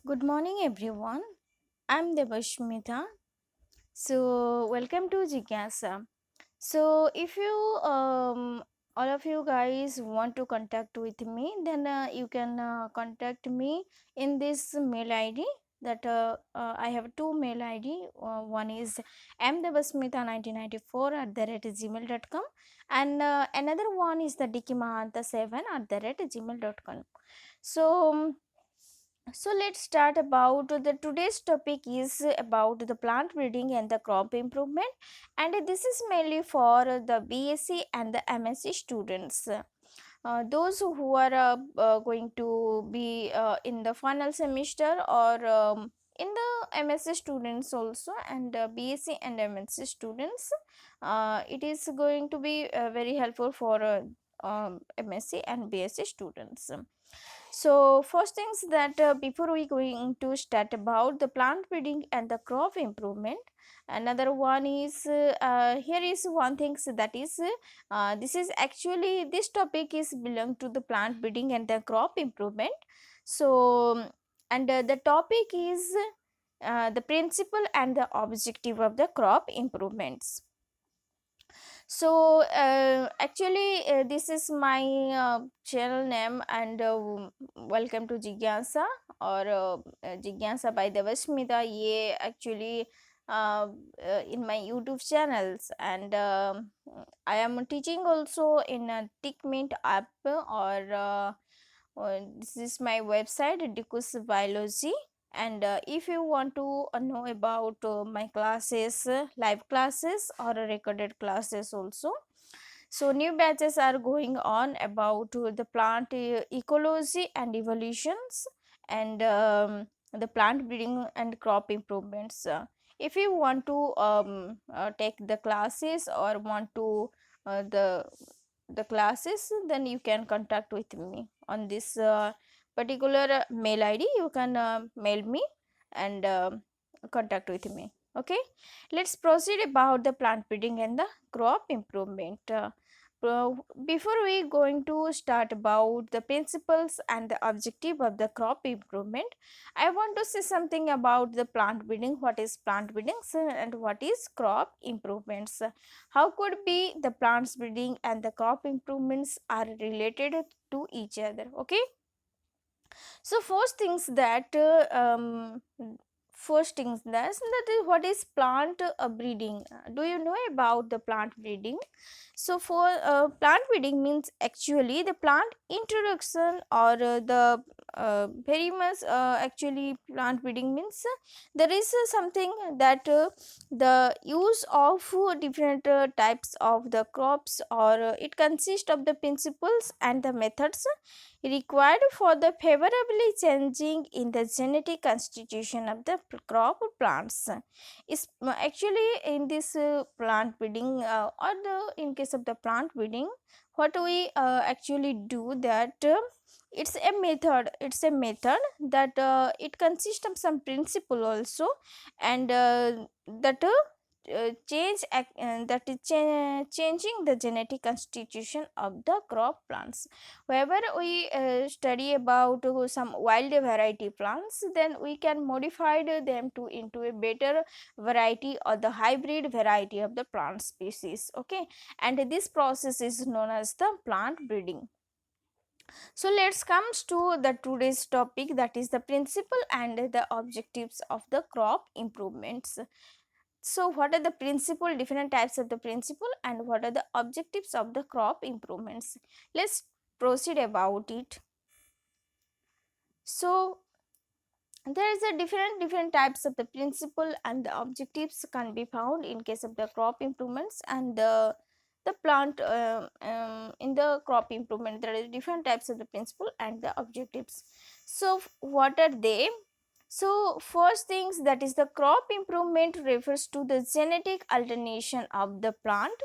Good morning, everyone. I'm Devashmita. So, welcome to Jigyasa. So, if you all of you guys want to contact with me, then you can contact me in this mail ID. That I have two mail ID. One is mdevasmita1994 @gmail.com, and another one is the dikimahanta7 @gmail.com. So, let's start about the today's topic is about the plant breeding and the crop improvement, and this is mainly for the BSc and the MSc students. Those who are going to be in the final semester, or in the MSc students also, and BSc and MSc students, it is going to be very helpful for MSc and BSc students. So first things that before we going to start about the plant breeding and the crop improvement, another one is here is one things that is this is actually this topic is belong to the plant breeding and the crop improvement. So and the topic is the principle and the objective of the crop improvements. So actually this is my channel name, and welcome to Jigyasa, or Jigyasa by Devashmita. Ye actually in my YouTube channels, and I am teaching also in a TickMint app, or this is my website Dikus Biology. And if you want to know about my classes, live classes or recorded classes also, so new batches are going on about the plant ecology and evolutions, and the plant breeding and crop improvements. If you want to take the classes or want to the classes, then you can contact with me on this particular mail ID. You can mail me and contact with me. Okay, let's proceed about the plant breeding and the crop improvement. Before we going to start about the principles and the objective of the crop improvement, I want to say something about the plant breeding. What is plant breeding, and what is crop improvements? How could be the plants breeding and the crop improvements are related to each other? Okay, so first things that is what is plant breeding. Do you know about the plant breeding? So for plant breeding means actually the plant introduction, or very much actually plant breeding means there is something that the use of different types of the crops, or it consists of the principles and the methods required for the favorably changing in the genetic constitution of the crop plants. Is actually in this plant breeding, or in case of the plant breeding, what we actually do that it's a method that it consists of some principle also, and that that is changing the genetic constitution of the crop plants. Wherever we study about some wild variety plants, then we can modify them to into a better variety or the hybrid variety of the plant species. Okay, and this process is known as the plant breeding. So let's comes to the today's topic, that is the principle and the objectives of the crop improvements. So what are the principle, different types of the principle, and what are the objectives of the crop improvements? Let's proceed about it. So there is a different types of the principle, and the objectives can be found in case of the crop improvements and the plant in the crop improvement. There are different types of the principle and the objectives. So what are they? So first things, that is the crop improvement refers to the genetic alternation of the plants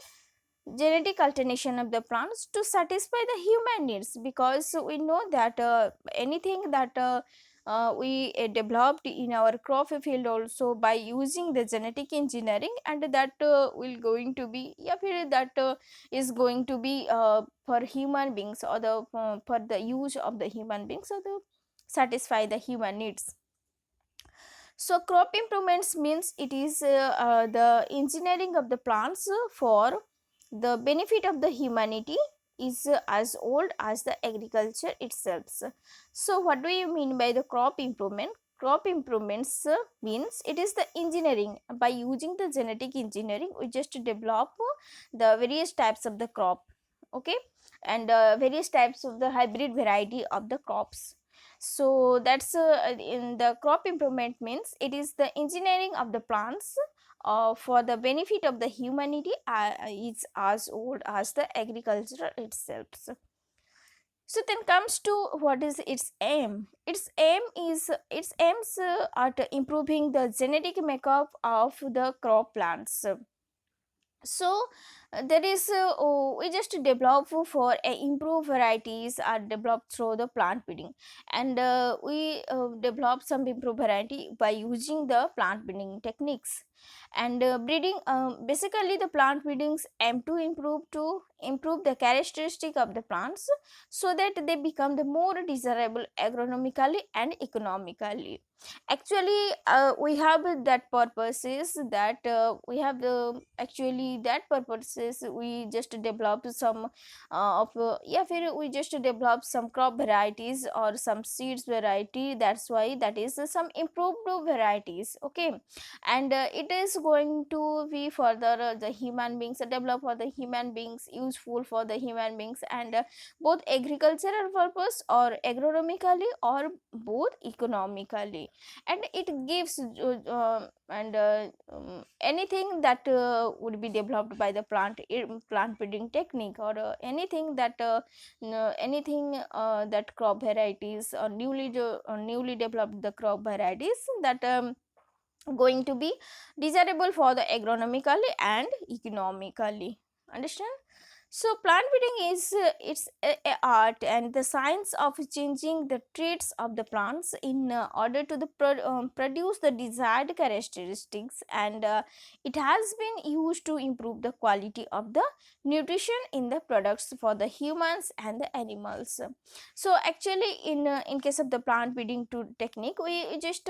to satisfy the human needs, because we know that anything that we developed in our crop field also by using the genetic engineering, and that will going to be, yeah, that is going to be for human beings, or the for the use of the human beings, or the satisfy the human needs. So crop improvements means it is the engineering of the plants for the benefit of the humanity is as old as the agriculture itself. So what do you mean by the crop improvement? Crop improvements means it is the engineering. By using the genetic engineering, we just develop the various types of the crop, okay, and various types of the hybrid variety of the crops. So that's in the crop improvement means it is the engineering of the plants for the benefit of the humanity is as old as the agriculture itself. So then comes to what is its aim. Its aim is its aims at improving the genetic makeup of the crop plants. So there is we just develop for improved varieties are developed through the plant breeding, and we develop some improved variety by using the plant breeding techniques. And breeding basically the plant breedings aim to improve the characteristic of the plants so that they become the more desirable agronomically and economically. Actually we have that purposes that we have the actually that purposes we just develop some of yeah we just develop some crop varieties or some seeds variety. That's why that is some improved varieties, okay. And it is going to be further the human beings develop for the human beings, useful for the human beings, and both agricultural purpose or agronomically or both economically. And it gives and anything that would be developed by the plant breeding technique, or anything that anything that crop varieties or newly developed the crop varieties that going to be desirable for the agronomically and economically. Understand? So plant breeding is it's a art and the science of changing the traits of the plants in order to produce the desired characteristics, and it has been used to improve the quality of the nutrition in the products for the humans and the animals. So actually in case of the plant breeding technique, we just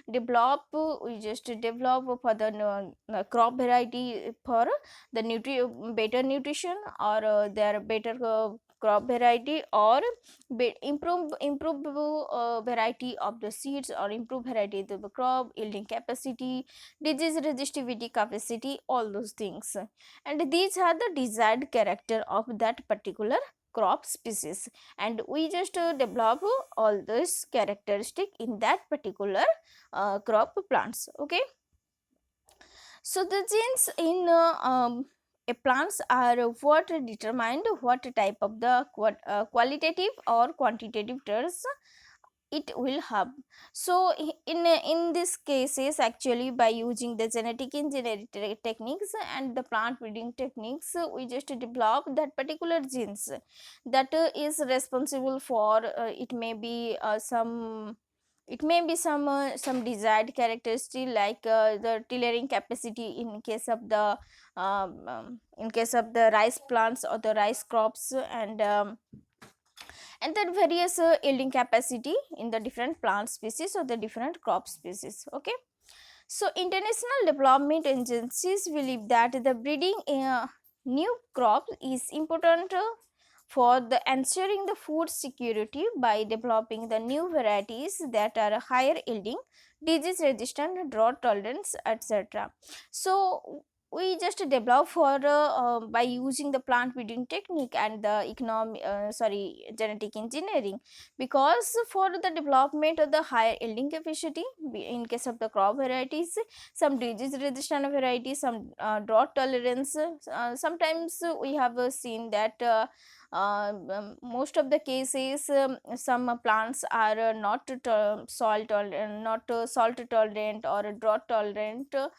develop for the crop variety for the better nutrition, or their better crop variety, or improve variety of the seeds, or improve variety of the crop yielding capacity, disease resistivity capacity, all those things. And these are the desired character of that particular crop species, and we just develop all this characteristic in that particular crop plants, okay. So the genes in a plants are what determined what type of the qualitative or quantitative traits it will have. So in this cases, actually by using the genetic engineering techniques and the plant breeding techniques, we just develop that particular genes that is responsible for it may be some desired characteristic, like the tillering capacity in case of the rice plants or the rice crops, and then various yielding capacity in the different plant species or the different crop species, okay. So international development agencies believe that the breeding new crops is important for the ensuring the food security by developing the new varieties that are higher yielding, disease resistant, drought tolerance, etc. So we just develop for by using the plant breeding technique and the genetic engineering, because for the development of the higher yielding capacity in case of the crop varieties, some disease resistant varieties, some drought tolerance. Sometimes we have seen that most of the cases some plants are not salt tolerant or drought tolerant, or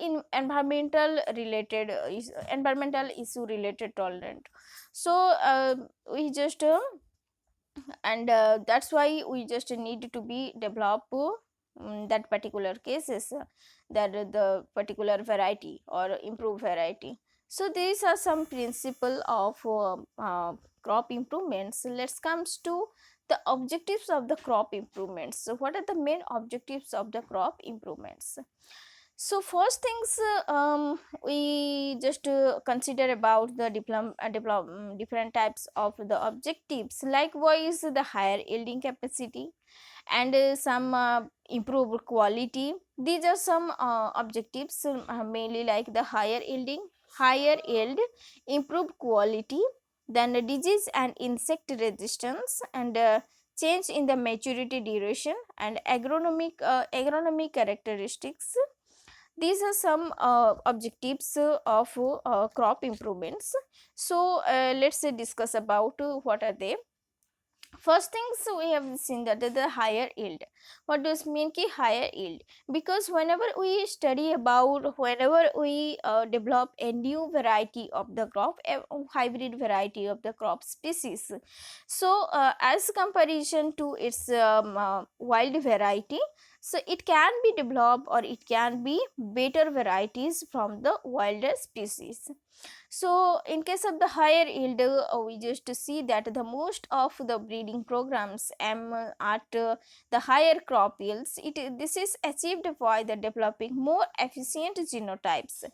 in environmental issue related tolerant. So we just and that's why we just need to be develop that particular cases, that the particular variety or improved variety. So these are some principle of crop improvements. Let's comes to the objectives of the crop improvements. So what are the main objectives of the crop improvements? So first things, we just consider about the different types of the objectives. Likewise, the higher yielding capacity and some improved quality. These are some objectives, mainly like the higher yield, improved quality, then the disease and insect resistance, and change in the maturity duration and agronomic characteristics. These are some objectives of crop improvements. So let's discuss about what are they. First things, we have seen that the higher yield. What does mean ki higher yield? Because whenever we develop a new variety of the crop, a hybrid variety of the crop species, so as comparison to its wild variety, so it can be developed or it can be better varieties from the wilder species. So in case of the higher yield, we just see that the most of the breeding programs aim at the higher crop yields. This is achieved by the developing more efficient genotypes,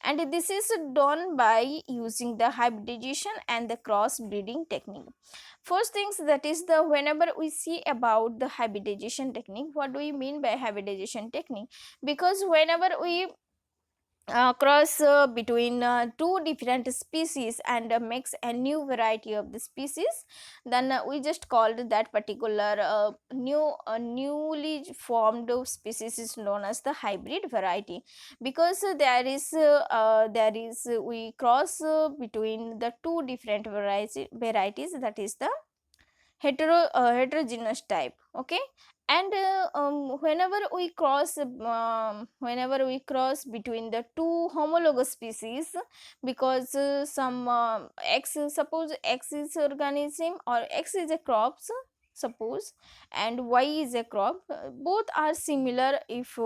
and this is done by using the hybridization and the cross breeding technique. First things, that is the whenever we see about the hybridization technique, what do we mean by hybridization technique? Because whenever we cross between two different species and makes a new variety of the species, then we just called that particular newly formed species is known as the hybrid variety. Because there is we cross between the two different varieties, that is the heterogeneous type. Okay, and whenever we cross between the two homologous species, because some x, suppose x is organism or x is a crops, suppose, and y is a crop, both are similar if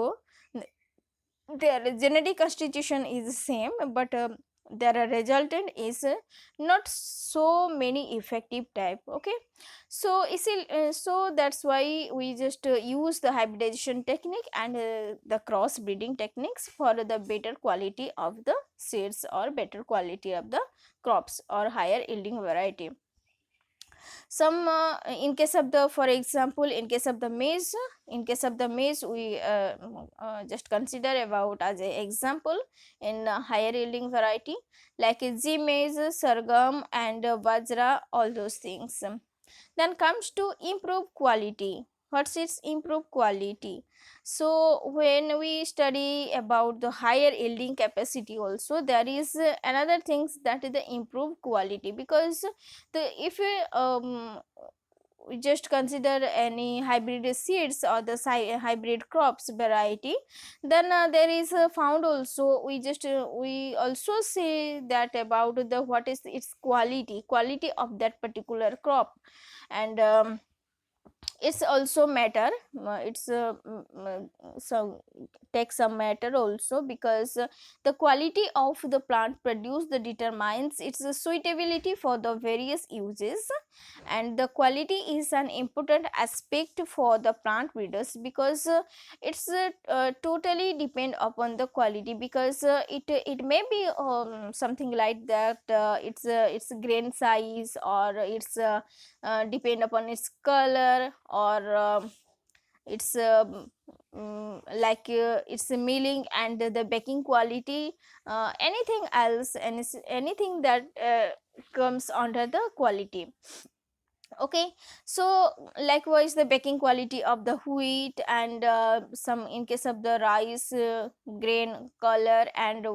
their genetic constitution is same, but their resultant is not so many effective type. Okay, so so that's why we just use the hybridization technique and the cross breeding techniques for the better quality of the seeds or better quality of the crops or higher yielding variety. Some in case of the, for example, in case of the maize, we just consider about as a example in higher yielding variety like z maize, sorghum, and bajra, all those things. Then comes to improve quality. What's its improve quality? So when we study about the higher yielding capacity, also there is another things, that is the improved quality. Because the if we just consider any hybrid seeds or the hybrid crops variety, then there is found also, we also say that about the what is its quality of that particular crop. And it's also matter, it's so take some matter also, because the quality of the plant produced determines its suitability for the various uses. And the quality is an important aspect for the plant breeders, because it's totally depend upon the quality. Because it may be something like that, its grain size, or its depend upon its color, or its its milling and the baking quality, anything else, anything that comes under the quality. Okay, so likewise the baking quality of the wheat, and some in case of the rice, grain color, and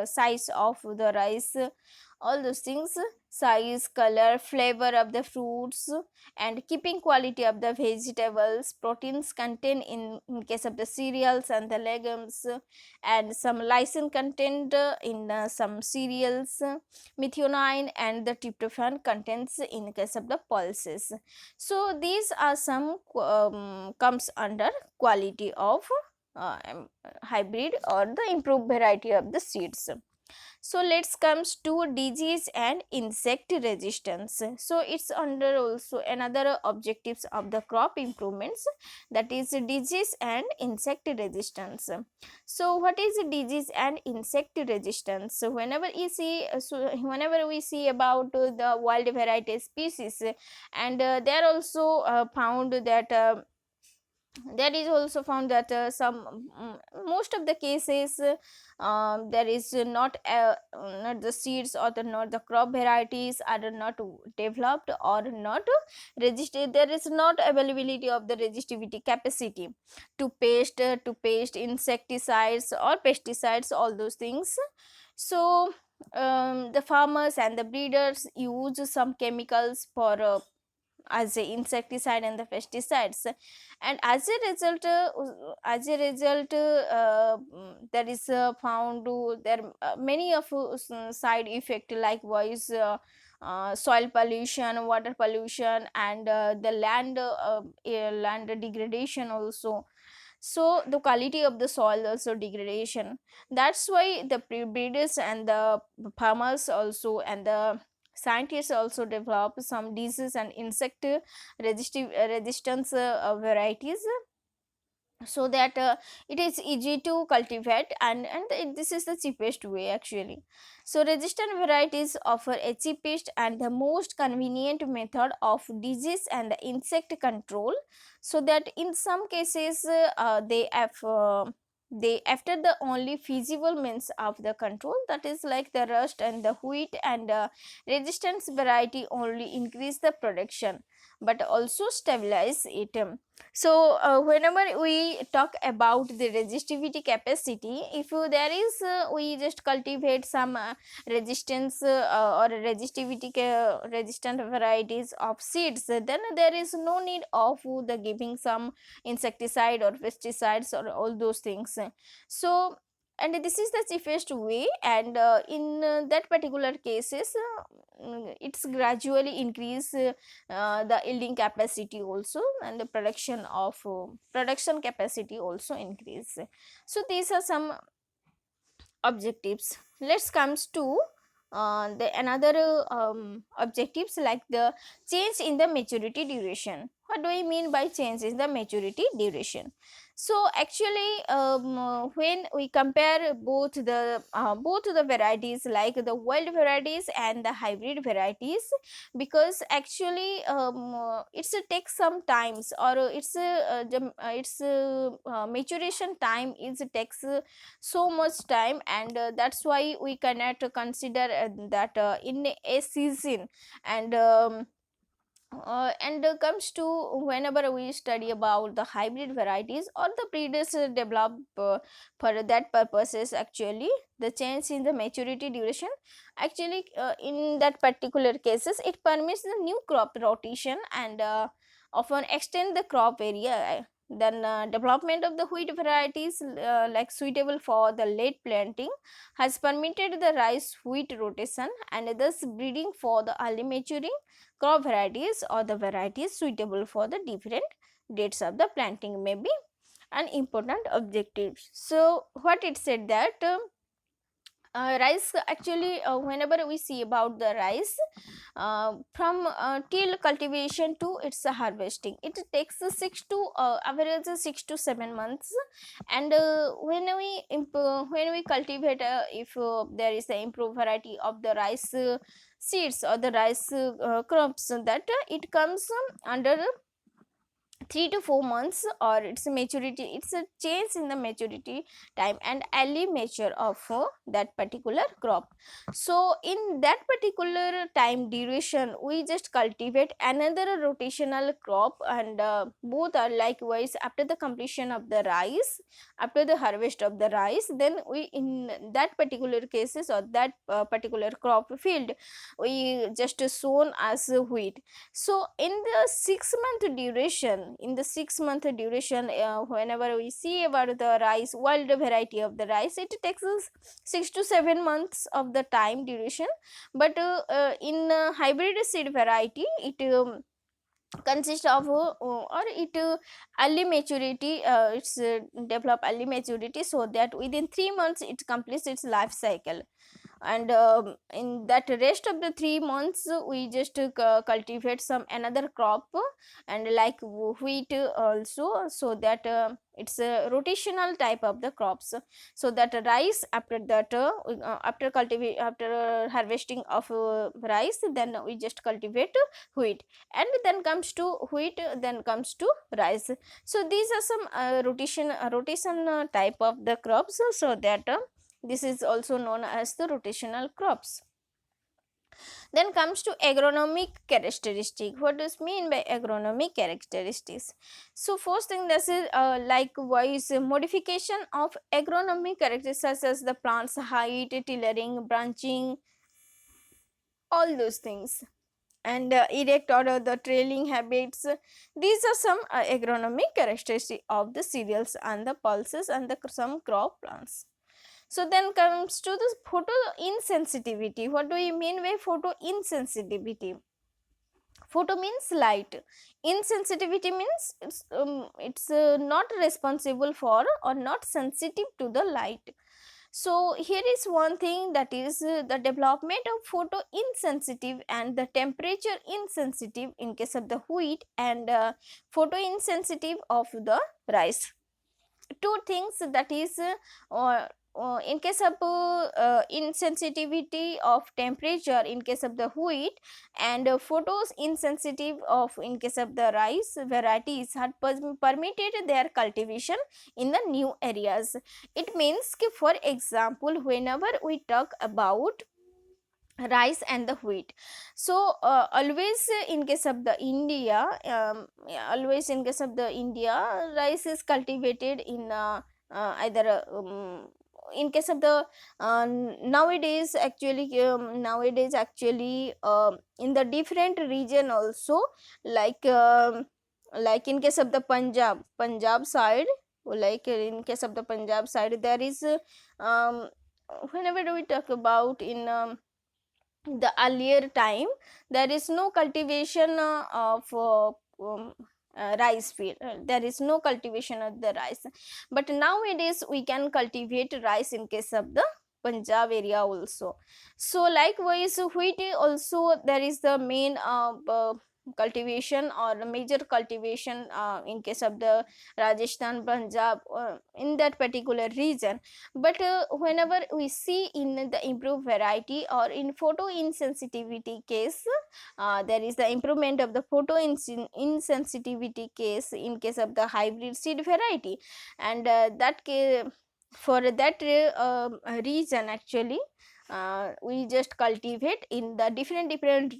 size of the rice, all those things, size, color, flavor of the fruits, and keeping quality of the vegetables, proteins content in case of the cereals and the legumes, and some lysine content in some cereals, methionine and the tryptophan contents in case of the pulses. So these are some comes under quality of hybrid or the improved variety of the seeds. So let's comes to disease and insect resistance. So it's under also another objectives of the crop improvements, that is disease and insect resistance. So what is disease and insect resistance? So whenever we see about the wild variety species, and they are also found that there is also found that most of the cases there is not the seeds or not the crop varieties are not developed or not registered. There is not availability of the resistivity capacity to pest insecticides or pesticides, all those things. So the farmers and the breeders use some chemicals for as a insecticide and the pesticides, and there is found there many of side effect, likewise soil pollution, water pollution, and the land degradation also. So the quality of the soil also degradation. That's why the breeders and the farmers also and the scientists also develop some disease and insect resistance varieties, so that it is easy to cultivate, and this is the cheapest way actually. So resistant varieties offer a cheapest and the most convenient method of disease and the insect control, so that in some cases they after the only feasible means of the control, that is like the rust and the wheat, and resistance variety only increase the production but also stabilize it. So whenever we talk about the resistivity capacity, if there is we just cultivate some resistance or resistant varieties of seeds, then there is no need of the giving some insecticide or pesticides or all those things. So and this is the cheapest way, and in that particular cases it's gradually increase the yielding capacity also, and the production capacity also increase. So these are some objectives. Let's comes to the another objectives, like the change in the maturity duration. What do we mean by change in the maturity duration? So actually when we compare both the varieties, like the wild varieties and the hybrid varieties, because actually it's takes some times, or its maturation time is takes so much time, and that's why we cannot consider that in a season. And comes to whenever we study about the hybrid varieties or the breeders develop for that purposes, actually the change in the maturity duration, actually in that particular cases it permits the new crop rotation, and often extend the crop area. Then development of the wheat varieties like suitable for the late planting has permitted the rice wheat rotation, and thus breeding for the early maturing crop varieties or the varieties suitable for the different dates of the planting may be an important objective. So what it said that rice, actually whenever we see about the rice, from till cultivation to its harvesting, it takes average 6 to 7 months. And when we cultivate, if there is a improved variety of the rice seeds or the rice crops, that it comes under 3 to 4 months, or its maturity, it's a change in the maturity time and early mature of that particular crop. So in that particular time duration we just cultivate another rotational crop, and both are likewise after the completion of the rice, after the harvest of the rice, then we in that particular cases or that particular crop field we just sown as wheat. So in the 6 month duration, whenever we see about the rice, wild variety of the rice, it takes us 6 to 7 months of the time duration. But in hybrid seed variety, it consists of or it early maturity, it's develop early maturity, so that within 3 months it completes its life cycle. and in that rest of the 3 months we just cultivate some another crop, and like wheat also, so that it's a rotational type of the crops. So that rice, after that after cultivate, after harvesting of rice, then we just cultivate wheat, and then comes to wheat, then comes to rice. So these are some rotation type of the crops, so that this is also known as the rotational crops. Then comes to agronomic characteristic. What does mean by agronomic characteristics? So first thing, this is likewise modification of agronomic characteristics such as the plant's height, tillering, branching, all those things, and erect or the trailing habits. These are some agronomic characteristics of the cereals and the pulses and the some crop plants. So then comes to the photo insensitivity. What do you mean by photo insensitivity? Photo means light. Insensitivity means it's not responsible for or not sensitive to the light. So here is one thing, that is the development of photo insensitive and the temperature insensitive in case of the wheat, and photo insensitive of the rice. Two things, that is in case of insensitivity of temperature in case of the wheat, and photos insensitive of in case of the rice varieties had permitted their cultivation in the new areas. It means ki, for example, whenever we talk about rice and the wheat, so always in case of the India, always in case of the India, rice is cultivated in either in case of the nowadays actually in the different region also, like like in case of the Punjab side, like in case of the Punjab side, there is um, whenever we talk about in the earlier time, there is no cultivation of rice field. There is no cultivation of the rice, but nowadays we can cultivate rice in case of the Punjab area also. So likewise wheat also, there is the main cultivation or major cultivation in case of the Rajasthan, Punjab, in that particular region. But whenever we see in the improved variety or in photo insensitivity case, there is the improvement of the photo insensitivity case in case of the hybrid seed variety, and for that region actually we just cultivate in the different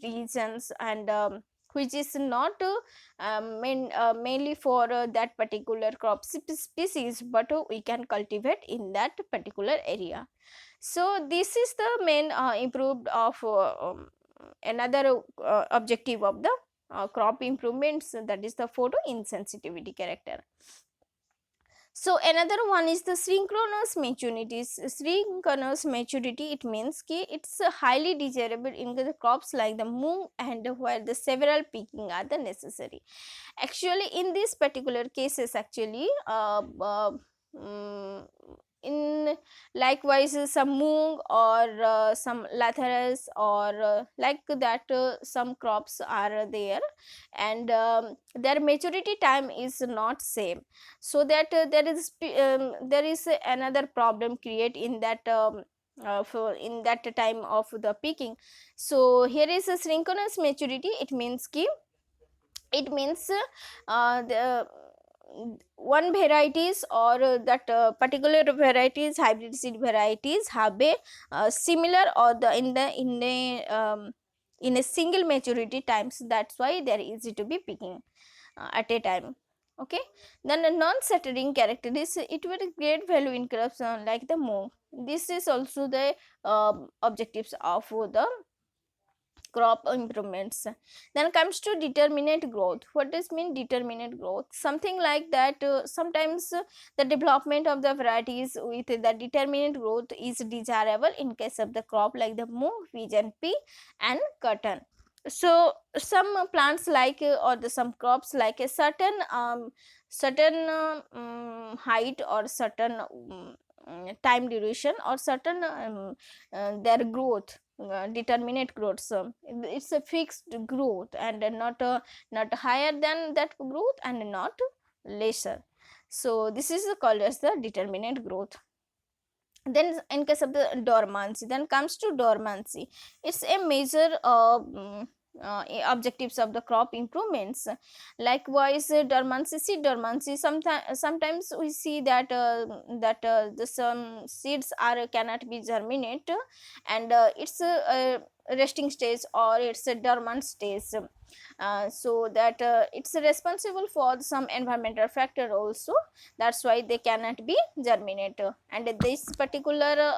regions, and which is not mainly for that particular crop species, but we can cultivate in that particular area. So this is the main improved of another objective of the crop improvements, that is the photo insensitivity character. So another one is the synchronous maturity. Synchronous maturity, it means ki it's highly desirable in the crops like the moong, and where the several picking are the necessary. Actually in these particular cases actually mm, in likewise some moong or some lathyrus or like that, some crops are there, and their maturity time is not same, so that there is another problem create in that for in that time of the picking. So here is a synchronous maturity. It means ki, it means the one varieties or that particular varieties, hybrid seed varieties have a similar or the in a single maturity times, that's why they are easy to be picking at a time. Okay, then a non-settling character is, it will great value in crops like the move. This is also the objectives of the crop improvements. Then comes to determinate growth. What does mean determinate growth? Something like that sometimes the development of the varieties with the determinate growth is desirable in case of the crop like the move, pigeon pea and cotton. So some plants like or the some crops like a certain height or certain time duration or certain their growth, determinate growth. So it's a fixed growth and not higher than that growth and not lesser. So this is called as the determinate growth. Then in case of the dormancy, then comes to dormancy, it's a major objectives of the crop improvements. Likewise, dormancy, seed dormancy, sometimes we see that the some seeds are cannot be germinate, and it's a resting stage or it's a dormant stage. So that it's responsible for some environmental factor also, that's why they cannot be germinated, and this particular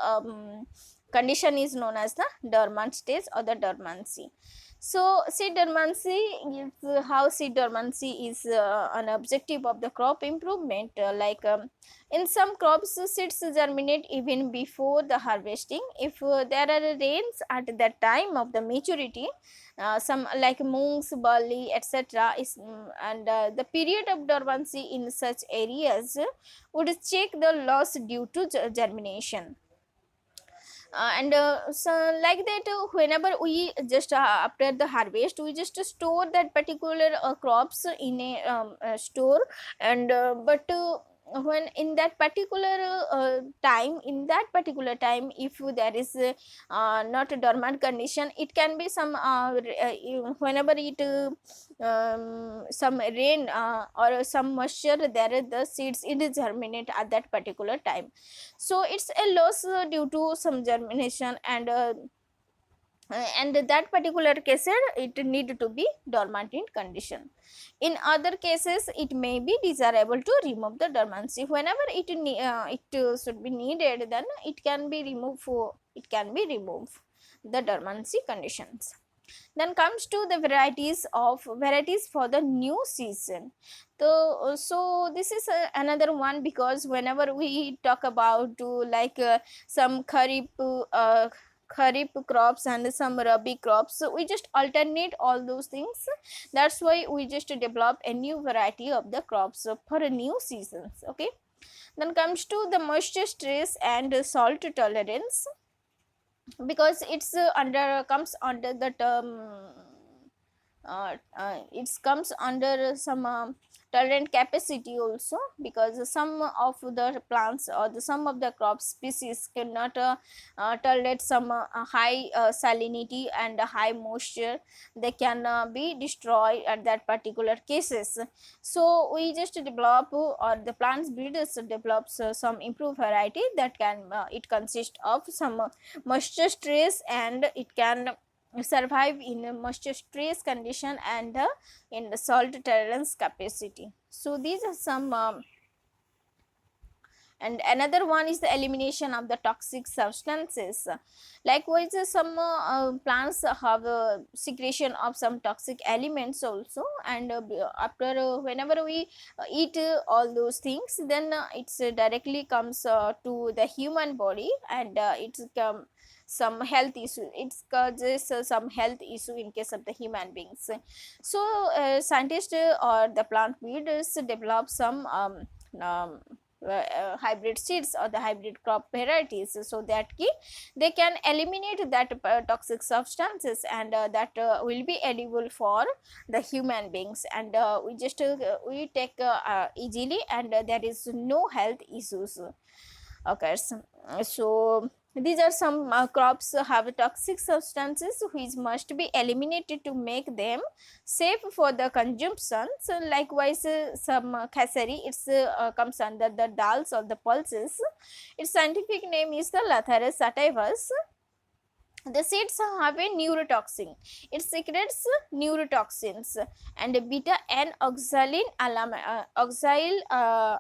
condition is known as the dormant stage or the dormancy. So seed dormancy is how seed dormancy is an objective of the crop improvement. In some crops, seeds germinate even before the harvesting if there are rains at that time of the maturity. Some like moongs, barley, etc. is and the period of dormancy in such areas would check the loss due to germination. And so like that, whenever we just after the harvest, we just store that particular crops in a store, and but when in that particular time, in that particular time, if there is not a dormant condition, it can be some whenever it some rain or some moisture there, the seeds it germinate at that particular time. So it's a loss due to some germination, and that particular case it need to be dormant in condition. In other cases, it may be desirable to remove the dormancy. Whenever it should be needed, then it can be removed the dormancy conditions. Then comes to the varieties for the new season. So this is another one, because whenever we talk about some kharif crops and some rabi crops, so we just alternate all those things. That's why we just develop a new variety of the crops for a new seasons. Okay. Then comes to the moisture stress and salt tolerance, because it's comes under the term it comes under some tolerant capacity also, because some of the plants or some of the crop species cannot tolerate some high salinity and high moisture. They can be destroyed at that particular cases. So we just develop, or the plants breeders develops some improved variety that can it consists of some moisture stress, and it can survive in a moisture stress condition and in the salt tolerance capacity. So these are some and another one is the elimination of the toxic substances. Likewise, some plants have secretion of some toxic elements also, and after whenever we eat all those things, then it's directly comes to the human body, and it's some health issue, it causes some health issue in case of the human beings. So scientists or the plant breeders develop some hybrid seeds or the hybrid crop varieties, so that they can eliminate that toxic substances, and that will be edible for the human beings, and we take easily, and there is no health issues occurs. So these are some crops have toxic substances which must be eliminated to make them safe for the consumption. So likewise, some casserie, it's comes under the dals or the pulses. Its scientific name is the Lathyrus sativus. The seeds have a neurotoxin. It secretes neurotoxins, and beta and oxyl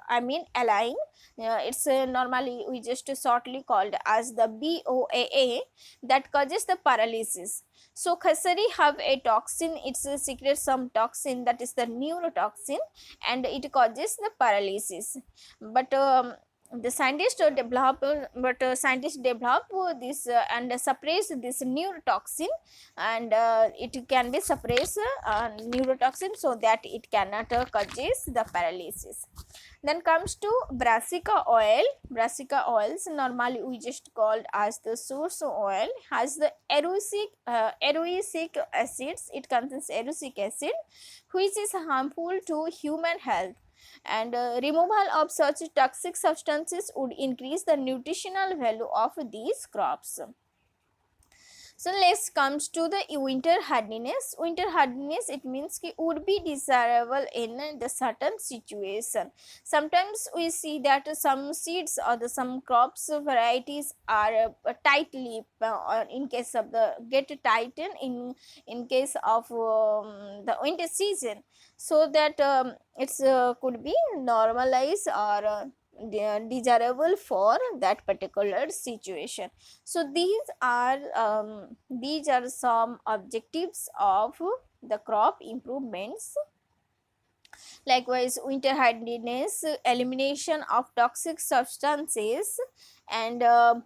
amine align. It's normally we just shortly called as the BOAA, that causes the paralysis. So casserie have a toxin, it secretes some toxin, that is the neurotoxin, and it causes the paralysis. But the scientists develop scientists develop this and suppress this neurotoxin, and it can be suppress neurotoxin so that it cannot causes the paralysis. Then comes to brassica oil. Brassica oils normally we just called as the source oil, has the erucic acids. It contains erucic acid which is harmful to human health, and removal of such toxic substances would increase the nutritional value of these crops. So let's comes to the winter hardiness. Winter hardiness, it means ki would be desirable in the certain situation. Sometimes we see that some seeds or some crops varieties are tightly or in case of the get tighten in case of the winter season, so that it's could be normalized or desirable for that particular situation. So these are some objectives of the crop improvements. Likewise, winter hardiness, elimination of toxic substances, and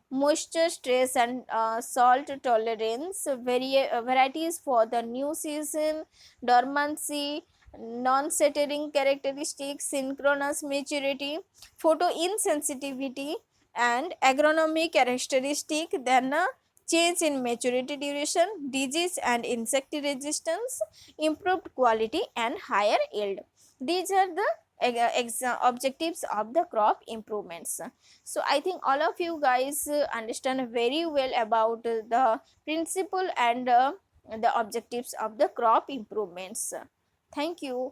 moisture stress and salt tolerance, varieties for the new season, dormancy, non-settling characteristics, synchronous maturity, photoinsensitivity, and agronomic characteristic, then change in maturity duration, disease and insect resistance, improved quality and higher yield. These are the objectives of the crop improvements. So I think all of you guys understand very well about the principle and the objectives of the crop improvements. Thank you.